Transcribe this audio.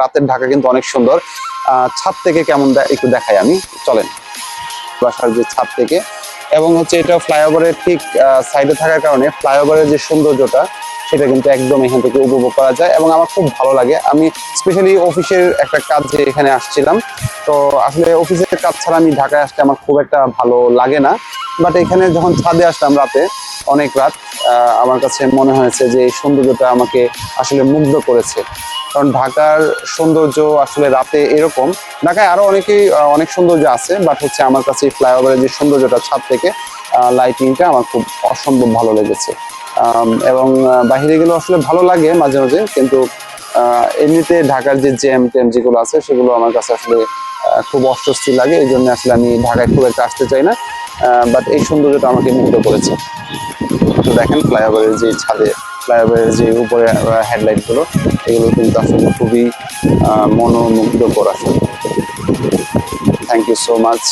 রাতের ঢাকা কিন্তু অনেক সুন্দর। ছাদ থেকে কেমন একটু দেখাই আমি, চলেন। বাসার যে ছাদ থেকে, এবং হচ্ছে এটা ফ্লাইওভারের ঠিক সাইডে থাকার কারণে ফ্লাইওভারের যে সৌন্দর্যটা সেটা কিন্তু একদম এখান থেকে উপভোগ করা যায়, এবং আমার খুব ভালো লাগে। আমি স্পেশালি অফিসের একটা কাজে এখানে আসছিলাম, তো আসলে অফিসের কাজ ছাড়া আমি ঢাকায় আসতে আমার খুব একটা ভালো লাগে না, বাট এখানে যখন ছাদে আসলাম রাতে, অনেক রাত, আমার কাছে মনে হয়েছে যে এই সৌন্দর্যটা আমাকে আসলে মুগ্ধ করেছে। কারণ ঢাকার সৌন্দর্য আসলে রাতে এরকম, ঢাকায় আরো অনেক সৌন্দর্য আছে, বাট হচ্ছে আমার কাছে ফ্লাইওভারের যে সৌন্দর্যটা ছাদ থেকে লাইটিংটা আমার খুব অসম্ভব ভালো লেগেছে। এবং বাহিরে গেলে আসলে ভালো লাগে মাঝে মাঝে, কিন্তু এমনিতে ঢাকার যে জ্যাম ট্যাম যেগুলো আছে সেগুলো আমার কাছে আসলে খুব অস্বস্তি লাগে। এই জন্য আসলে আমি ঢাকায় খুব একটা আসতে চাই না, বাট এই সৌন্দর্যটা আমাকে মুগ্ধ করেছে। তো দেখেন ফ্লাইওভারের যে ছাদে, ফ্লাইওভারের যে উপরে হেডলাইট গুলো, এগুলো কিন্তু আসলে খুবই মনোমুগ্ধকর আসলে। Thank you so much.